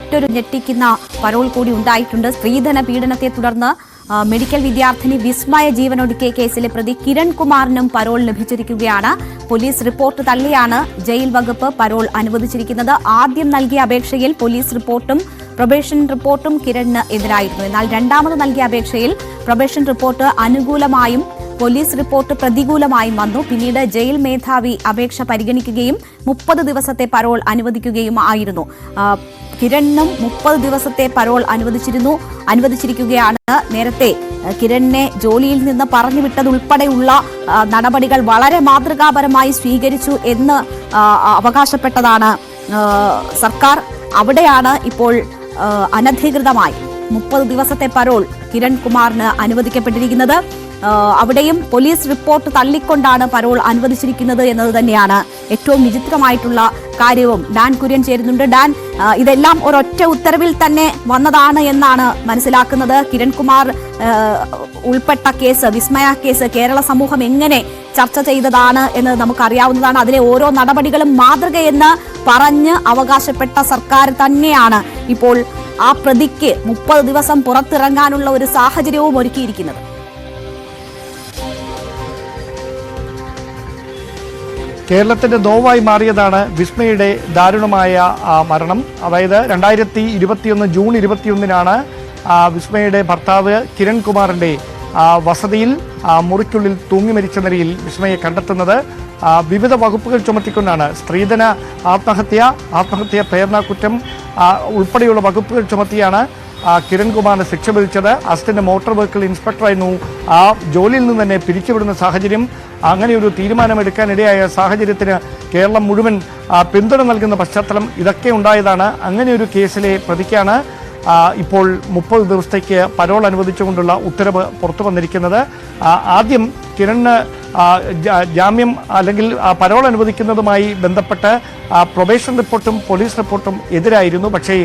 മറ്റൊരു ഞെട്ടിക്കുന്ന പരോൾ കൂടി ഉണ്ടായിട്ടുണ്ട്. സ്ത്രീധന പീഡനത്തെ തുടർന്ന് മെഡിക്കൽ വിദ്യാർത്ഥിനി വിസ്മയ ജീവനൊടുക്കിയ കേസിലെ പ്രതി കിരൺ കുമാറിനും പരോൾ ലഭിച്ചിരിക്കുകയാണ്. പോലീസ് റിപ്പോർട്ട് തള്ളിയാണ് ജയിൽ വകുപ്പ് പരോൾ അനുവദിച്ചിരിക്കുന്നത്. ആദ്യം നൽകിയ അപേക്ഷയിൽ പോലീസ് റിപ്പോർട്ടും പ്രൊബേഷൻ റിപ്പോർട്ടും കിരണിന് എതിരായിരുന്നു. എന്നാൽ രണ്ടാമത് നൽകിയ അപേക്ഷയിൽ പ്രൊബേഷൻ റിപ്പോർട്ട് അനുകൂലമായും പോലീസ് റിപ്പോർട്ട് പ്രതികൂലമായും വന്നു. പിന്നീട് ജയിൽ മേധാവി അപേക്ഷ പരിഗണിക്കുകയും 30 ദിവസത്തെ പരോൾ അനുവദിക്കുകയുമായിരുന്നു. കിരണിനും 30 ദിവസത്തെ പരോൾ അനുവദിച്ചിരിക്കുകയാണ്. നേരത്തെ കിരണിനെ ജോലിയിൽ നിന്ന് പറഞ്ഞുവിട്ടതുൾപ്പെടെയുള്ള നടപടികൾ വളരെ മാതൃകാപരമായി സ്വീകരിച്ചു എന്ന് അവകാശപ്പെട്ടതാണ് സർക്കാർ. അവിടെയാണ് ഇപ്പോൾ അനധികൃതമായി 30 ദിവസത്തെ പരോൾ കിരൺ കുമാറിന് അനുവദിക്കപ്പെട്ടിരിക്കുന്നത്. അവിടെയും പോലീസ് റിപ്പോർട്ട് തള്ളിക്കൊണ്ടാണ് പരോൾ അനുവദിച്ചിരിക്കുന്നത് എന്നത് തന്നെയാണ് ഏറ്റവും വിചിത്രമായിട്ടുള്ള കാര്യവും. ഡാൻ കുര്യൻ ചേരുന്നുണ്ട്. ഡാൻ, ഇതെല്ലാം ഒരൊറ്റ ഉത്തരവിൽ തന്നെ വന്നതാണ് എന്നാണ് മനസ്സിലാക്കുന്നത്. കിരൺകുമാർ ഉൾപ്പെട്ട കേസ്, വിസ്മയ കേസ് കേരള സമൂഹം എങ്ങനെ ചർച്ച ചെയ്തതാണ് എന്ന് നമുക്കറിയാവുന്നതാണ്. അതിലെ ഓരോ നടപടികളും മാതൃകയെന്ന് പറഞ്ഞ് അവകാശപ്പെട്ട സർക്കാർ തന്നെയാണ് ഇപ്പോൾ ആ പ്രതിക്ക് 30 ദിവസം പുറത്തിറങ്ങാനുള്ള ഒരു സാഹചര്യവും ഒരുക്കിയിരിക്കുന്നത്. കേരളത്തിന്റെ നോവായി മാറിയതാണ് വിസ്മയുടെ ദാരുണമായ മരണം. അതായത് 2021 ജൂൺ 21 വിസ്മയുടെ ഭർത്താവ് കിരൺ കുമാറിന്റെ വസതിയിൽ മുറിക്കുള്ളിൽ തൂങ്ങി മരിച്ച നിലയിൽ വിസ്മയെ കണ്ടെത്തുന്നത്. വിവിധ വകുപ്പുകൾ ചുമത്തിക്കൊണ്ടാണ് സ്ത്രീധന ആത്മഹത്യ പ്രേരണാകുറ്റം ഉൾപ്പെടെയുള്ള വകുപ്പുകൾ ചുമത്തിയാണ് കിരൺ കുമാറിന് ശിക്ഷ വിധിച്ചത്. അസിസ്റ്റന്റ് മോട്ടോർ വെഹിക്കിൾ ഇൻസ്പെക്ടറായിരുന്നു. ആ ജോലിയിൽ നിന്ന് തന്നെ പിരിച്ചുവിടുന്ന സാഹചര്യം, അങ്ങനെയൊരു തീരുമാനമെടുക്കാനിടയായ സാഹചര്യത്തിന് കേരളം മുഴുവൻ പിന്തുണ നൽകുന്ന പശ്ചാത്തലം ഇതൊക്കെ ഉണ്ടായതാണ്. അങ്ങനെയൊരു കേസിലെ പ്രതിക്കാണ് ഇപ്പോൾ 30 ദിവസത്തേക്ക് പരോൾ അനുവദിച്ചുകൊണ്ടുള്ള ഉത്തരവ് പുറത്തു വന്നിരിക്കുന്നത്. ആദ്യം കിരണിന് ജാമ്യം അല്ലെങ്കിൽ പരോൾ അനുവദിക്കുന്നതുമായി ബന്ധപ്പെട്ട് പ്രൊബേഷൻ റിപ്പോർട്ടും പോലീസ് റിപ്പോർട്ടും എതിരായിരുന്നു. പക്ഷേ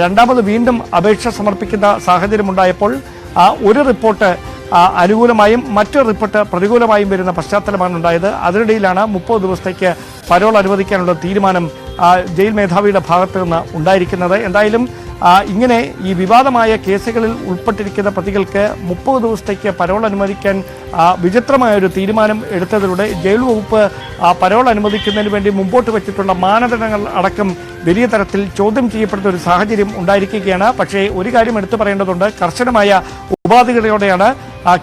രണ്ടാമത് വീണ്ടും അപേക്ഷ സമർപ്പിക്കുന്ന സാഹചര്യമുണ്ടായപ്പോൾ ഒരു റിപ്പോർട്ട് അനുകൂലമായും മറ്റൊരു റിപ്പോർട്ട് പ്രതികൂലമായും വരുന്ന പശ്ചാത്തലമാണ് ഉണ്ടായത്. അതിനിടയിലാണ് 30 ദിവസത്തേക്ക് പരോൾ അനുവദിക്കാനുള്ള തീരുമാനം ജയിൽ മേധാവിയുടെ ഭാഗത്ത് നിന്ന് ഉണ്ടായിരിക്കുന്നത്. എന്തായാലും ഇങ്ങനെ ഈ വിവാദമായ കേസുകളിൽ ഉൾപ്പെട്ടിരിക്കുന്ന പ്രതികൾക്ക് 30 ദിവസത്തേക്ക് പരോൾ അനുവദിക്കാൻ വിചിത്രമായൊരു തീരുമാനം എടുത്തതിലൂടെ ജയിൽ വകുപ്പ് പരോൾ അനുവദിക്കുന്നതിന് വേണ്ടി മുമ്പോട്ട് വെച്ചിട്ടുള്ള മാനദണ്ഡങ്ങൾ അടക്കം വലിയ തരത്തിൽ ചോദ്യം ചെയ്യപ്പെടുന്ന ഒരു സാഹചര്യം ഉണ്ടായിരിക്കുകയാണ്. പക്ഷേ ഒരു കാര്യം എടുത്തു പറയേണ്ടതുണ്ട്. കർശനമായ ഉപാധികളോടെയാണ്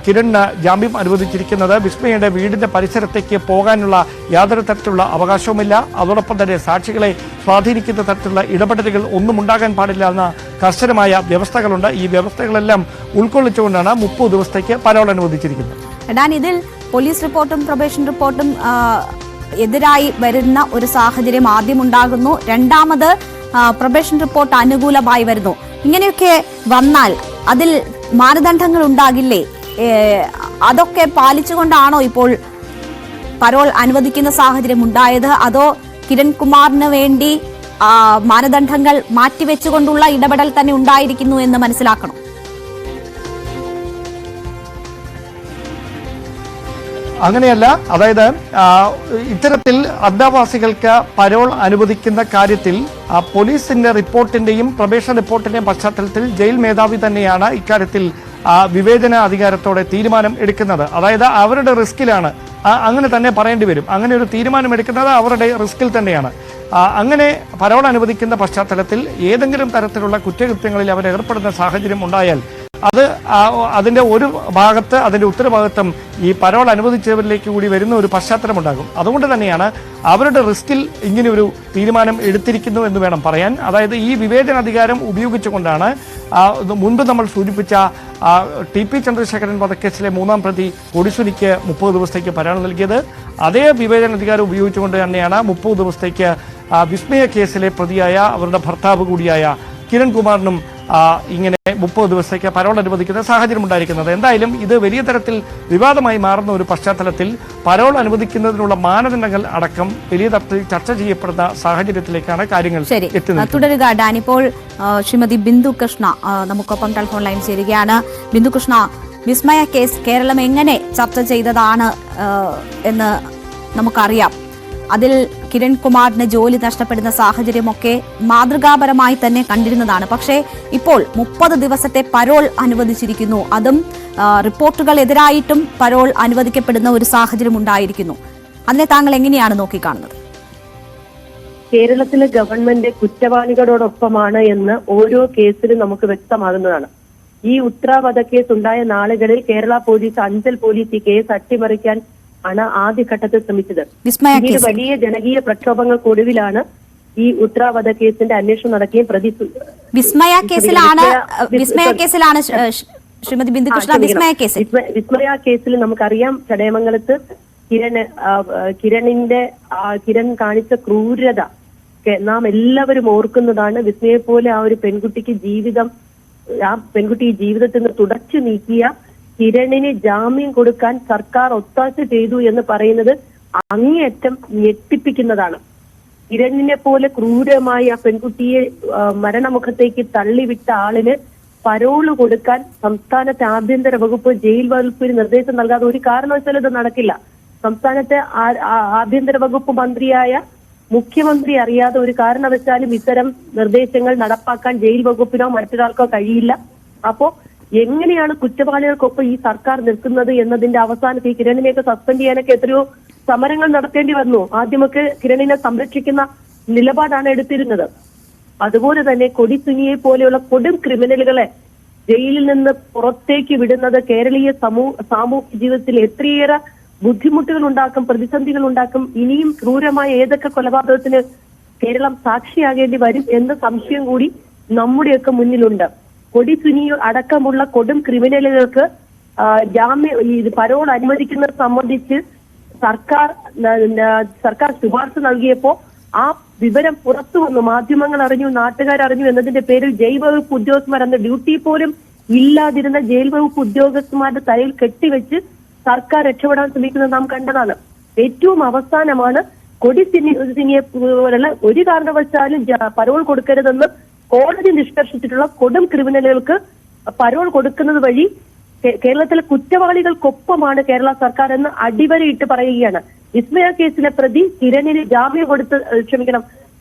കിരണിന് ജാമ്യം അനുവദിച്ചിരിക്കുന്നത്. വിസ്മയുടെ വീടിന്റെ പരിസരത്തേക്ക് പോകാനുള്ള യാതൊരു തരത്തിലുള്ള അവകാശവുമില്ല. അതോടൊപ്പം തന്നെ സാക്ഷികളെ സ്വാധീനിക്കുന്ന തരത്തിലുള്ള ഇടപെടലുകൾ ഒന്നും ഉണ്ടാകാൻ പാടില്ല എന്ന കർശനമായ വ്യവസ്ഥകളുണ്ട്. ഈ വ്യവസ്ഥകളെല്ലാം ഉൾക്കൊള്ളിച്ചുകൊണ്ടാണ് 30 ദിവസത്തേക്ക് പരോൾ അനുവദിച്ചിരിക്കുന്നത്. ഇതിൽ പോലീസ് റിപ്പോർട്ടും പ്രൊബേഷൻ റിപ്പോർട്ടും എതിരായി വരുന്ന ഒരു സാഹചര്യം ആദ്യം ഉണ്ടാകുന്നു. രണ്ടാമത് പ്രൊബേഷൻ റിപ്പോർട്ട് അനുകൂലമായി വരുന്നു. ഇങ്ങനെയൊക്കെ വന്നാൽ അതിൽ മാനദണ്ഡങ്ങൾ ഉണ്ടാകില്ലേ? അതൊക്കെ പാലിച്ചുകൊണ്ടാണോ ഇപ്പോൾ പരോൾ അനുവദിക്കുന്ന സാഹചര്യം ഉണ്ടായത്? അതോ കിരൺ കുമാറിന് വേണ്ടി മാനദണ്ഡങ്ങൾ മാറ്റിവെച്ചുകൊണ്ടുള്ള ഇടപെടൽ തന്നെ ഉണ്ടായിരിക്കുന്നു എന്ന് മനസ്സിലാക്കണം? അങ്ങനെയല്ല. അതായത് ഇത്തരത്തിൽ അന്തേവാസികൾക്ക് പരോൾ അനുവദിക്കുന്ന കാര്യത്തിൽ പോലീസിന്റെ റിപ്പോർട്ടിന്റെയും പ്രൊബേഷൻ റിപ്പോർട്ടിന്റെയും പശ്ചാത്തലത്തിൽ ജയിൽ മേധാവി തന്നെയാണ് ഇക്കാര്യത്തിൽ വിവേചന അധികാരത്തോടെ തീരുമാനം എടുക്കുന്നത്. അതായത് അവരുടെ റിസ്കിലാണ്, അങ്ങനെ തന്നെ പറയേണ്ടി വരും. അങ്ങനെ ഒരു തീരുമാനം എടുക്കുന്നത് അവരുടെ റിസ്കിൽ തന്നെയാണ്. അങ്ങനെ പരോൾ അനുവദിക്കുന്ന പശ്ചാത്തലത്തിൽ ഏതെങ്കിലും തരത്തിലുള്ള കുറ്റകൃത്യങ്ങളിൽ അവർ ഏർപ്പെടുന്ന സാഹചര്യം ഉണ്ടായാൽ അതിന്റെ ഒരു ഭാഗത്ത്, അതിന്റെ ഉത്തരഭാഗത്തും ഈ പരോൾ അനുവദിച്ചവരിലേക്ക് കൂടി വരുന്ന ഒരു പശ്ചാത്തലമുണ്ടാകും. അതുകൊണ്ട് തന്നെയാണ് അവരുടെ റിസ്കിൽ ഇങ്ങനെയൊരു തീരുമാനം എടുത്തിരിക്കുന്നു എന്ന് വേണം പറയാൻ. അതായത് ഈ വിവേചനാധികാരം ഉപയോഗിച്ചുകൊണ്ടാണ് മുൻപ് നമ്മൾ സൂചിപ്പിച്ച TP ചന്ദ്രശേഖരൻ വധക്കേസിലെ 3ാം പ്രതി കൊടിസുനിക്ക് 30 ദിവസത്തേക്ക് പരോൾ നൽകിയത്. അതേ വിവേചനാധികാരം ഉപയോഗിച്ചുകൊണ്ട് തന്നെയാണ് 30 ദിവസത്തേക്ക് വിസ്മയ കേസിലെ പ്രതിയായ അവരുടെ ഭർത്താവ് കൂടിയായ കിരൺ കുമാറിനും ഇങ്ങനെ 30 ദിവസത്തേക്ക് പരോൾ അനുവദിക്കുന്ന സാഹചര്യം ഉണ്ടായിരിക്കുന്നത്. എന്തായാലും ഇത് വലിയ തരത്തിൽ വിവാദമായി മാറുന്ന ഒരു പശ്ചാത്തലത്തിൽ പരോൾ അനുവദിക്കുന്നതിനുള്ള മാനദണ്ഡങ്ങൾ അടക്കം വലിയ തരത്തിൽ ചർച്ച ചെയ്യപ്പെടുന്ന സാഹചര്യത്തിലേക്കാണ് കാര്യങ്ങൾ എത്തുന്നത്. തുടരുക ഡാൻ. ഇപ്പോൾ ശ്രീമതി ബിന്ദു കൃഷ്ണ നമുക്കൊപ്പം ടെലിഫോൺ ലൈൻ ചേരുകയാണ്. ബിന്ദു കൃഷ്ണ, വിസ്മയ കേസ് കേരളം എങ്ങനെ ചർച്ച ചെയ്തതാണ് എന്ന് നമുക്കറിയാം. അതിൽ കിരൺകുമാറിന് ജോലി നഷ്ടപ്പെടുന്ന സാഹചര്യമൊക്കെ മാതൃകാപരമായി തന്നെ കണ്ടിരുന്നതാണ്. പക്ഷേ ഇപ്പോൾ 30 ദിവസത്തെ പരോൾ അനുവദിച്ചിരിക്കുന്നു. അതും റിപ്പോർട്ടുകൾ എതിരായിട്ടും പരോൾ അനുവദിക്കപ്പെടുന്ന ഒരു സാഹചര്യം ഉണ്ടായിരിക്കുന്നു. അതിനെ താങ്കൾ എങ്ങനെയാണ് നോക്കിക്കാണുന്നത്? കേരളത്തിലെ ഗവൺമെന്റ് കുറ്റവാളികളോടൊപ്പമാണ് എന്ന് ഓരോ കേസിലും നമുക്ക് വ്യക്തമാകുന്നതാണ്. ഈ ഉത്ര വധക്കേസ് ഉണ്ടായ നാളുകളിൽ കേരള പോലീസ്, അഞ്ചൽ പോലീസ് ഈ കേസ് അട്ടിമറിക്കാൻ ആണ് ആദ്യഘട്ടത്തിൽ ശ്രമിച്ചത്. പിന്നീട് വലിയ ജനകീയ പ്രക്ഷോഭങ്ങൾക്കൊടുവിലാണ് ഈ ഉത്ര വധക്കേസിന്റെ അന്വേഷണം നടക്കുകയും വിസ്മയ കേസിൽ നമുക്കറിയാം, ചടയമംഗലത്ത് കിരൺ കാണിച്ച ക്രൂരത നാം എല്ലാവരും ഓർക്കുന്നതാണ്. വിസ്മയെ പോലെ ആ ഒരു പെൺകുട്ടിക്ക് ജീവിതത്തിൽ നിന്ന് തുടച്ചു നീക്കിയ കിരണിന് ജാമ്യം കൊടുക്കാൻ സർക്കാർ ഒത്താശ ചെയ്തു എന്ന് പറയുന്നത് അങ്ങേയറ്റം ഞെട്ടിപ്പിക്കുന്നതാണ്. കിരണിനെ പോലെ ക്രൂരമായി ആ പെൺകുട്ടിയെ മരണമുഖത്തേക്ക് തള്ളിവിട്ട ആളിന് പരോള് കൊടുക്കാൻ സംസ്ഥാനത്തെ ആഭ്യന്തര വകുപ്പ്, ജയിൽ വകുപ്പിന് നിർദ്ദേശം നൽകാതെ ഒരു കാരണവശാലും ഇത് നടക്കില്ല. സംസ്ഥാനത്തെ ആഭ്യന്തര വകുപ്പ് മന്ത്രിയായ മുഖ്യമന്ത്രി അറിയാതെ ഒരു കാരണവശാലും ഇത്തരം നിർദ്ദേശങ്ങൾ നടപ്പാക്കാൻ ജയിൽ വകുപ്പിനോ മറ്റൊരാൾക്കോ കഴിയില്ല. അപ്പോ എങ്ങനെയാണ് കുറ്റവാളികൾക്കൊപ്പം ഈ സർക്കാർ നിൽക്കുന്നത് എന്നതിന്റെ അവസാനത്തിൽ ഈ കിരണിനെയൊക്കെ സസ്പെൻഡ് ചെയ്യാനൊക്കെ എത്രയോ സമരങ്ങൾ നടത്തേണ്ടി വന്നു. ആദ്യമൊക്കെ കിരണിനെ സംരക്ഷിക്കുന്ന നിലപാടാണ് എടുത്തിരുന്നത്. അതുപോലെ തന്നെ കൊടിസുനിയെ പോലെയുള്ള കൊടും ക്രിമിനലുകളെ ജയിലിൽ നിന്ന് പുറത്തേക്ക് വിടുന്നത് കേരളീയ സാമൂഹ്യ ജീവിതത്തിൽ എത്രയേറെ ബുദ്ധിമുട്ടുകൾ ഉണ്ടാക്കും, പ്രതിസന്ധികൾ ഉണ്ടാക്കും. ഇനിയും ക്രൂരമായ ഏതൊക്കെ കൊലപാതകത്തിന് കേരളം സാക്ഷിയാകേണ്ടി വരും എന്ന സംശയം കൂടി നമ്മുടെയൊക്കെ മുന്നിലുണ്ട്. കൊടിസുനി അടക്കമുള്ള കൊടും ക്രിമിനലുകൾക്ക് പരോൾ അനുവദിക്കുന്നത് സംബന്ധിച്ച് സർക്കാർ ശുപാർശ നൽകിയപ്പോ ആ വിവരം പുറത്തു വന്നു, മാധ്യമങ്ങൾ അറിഞ്ഞു, നാട്ടുകാരറിഞ്ഞു എന്നതിന്റെ പേരിൽ ജയിൽ വകുപ്പ് ഉദ്യോഗസ്ഥന്മാർ അന്ന് ഡ്യൂട്ടി പോലും ഇല്ലാതിരുന്ന ജയിൽ വകുപ്പ് ഉദ്യോഗസ്ഥന്മാരുടെ തലയിൽ കെട്ടിവെച്ച് സർക്കാർ രക്ഷപ്പെടാൻ ശ്രമിക്കുന്നത് നാം കണ്ടതാണ്. ഏറ്റവും അവസാനമാണ് കൊടിസുനിയെ പോലുള്ള ഒരു കാരണവശാലും പരോൾ കൊടുക്കരുതെന്ന് കോടതി നിഷ്കർഷിച്ചിട്ടുള്ള കൊടും ക്രിമിനലുകൾക്ക് പരോൾ കൊടുക്കുന്നത് വഴി കേരളത്തിലെ കുറ്റവാളികൾക്കൊപ്പമാണ് കേരള സർക്കാർ എന്ന് അടിവരയിട്ട് പറയുകയാണ്. വിസ്മയ കേസിലെ പ്രതി കിരണിന്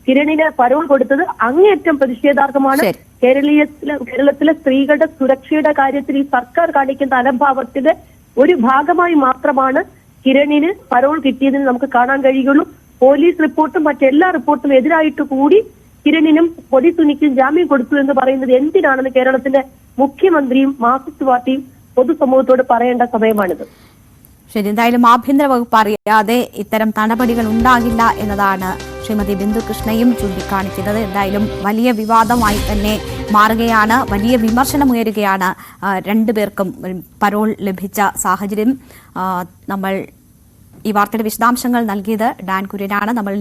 കിരണിന് പരോൾ കൊടുത്തത് അങ്ങേയറ്റം പ്രതിഷേധാർഹമാണ്. കേരളത്തിലെ സ്ത്രീകളുടെ സുരക്ഷയുടെ കാര്യത്തിൽ ഈ സർക്കാർ കാണിക്കുന്ന അലംഭാവത്തിന്റെ ഒരു ഭാഗമായി മാത്രമാണ് കിരണിന് പരോൾ കിട്ടിയതിന് നമുക്ക് കാണാൻ കഴിയുള്ളൂ. പോലീസ് റിപ്പോർട്ടും മറ്റെല്ലാ റിപ്പോർട്ടും എതിരായിട്ട് കൂടി കിരണിനും കൊടിസുനിക്കും ജാമ്യം കൊടുത്തു എന്ന് പറയുന്നത് എന്തിനാണെന്ന് കേരളത്തിന്റെ മുഖ്യമന്ത്രിയും മാർക്സിസ്റ്റ് പാർട്ടിയും പൊതുസമൂഹത്തോട് പറയേണ്ട സമയമാണിത്. ശരി, എന്തായാലും ആഭ്യന്തര വകുപ്പ് അറിയാതെ ഇത്തരം നടപടികൾ ഉണ്ടാകില്ല എന്നതാണ് ശ്രീമതി ബിന്ദുകൃഷ്ണയും ചൂണ്ടിക്കാണിക്കുന്നത്. എന്തായാലും വലിയ വിവാദമായി തന്നെ മാറുകയാണ്, വലിയ വിമർശനമുയരുകയാണ്. രണ്ടുപേർക്കും പരോൾ ലഭിച്ച സാഹചര്യം. നമ്മൾ ഈ വാർത്തയുടെ വിശദാംശങ്ങൾ നൽകിയത് ഡാൻ കുര്യനാണ്. നമ്മൾ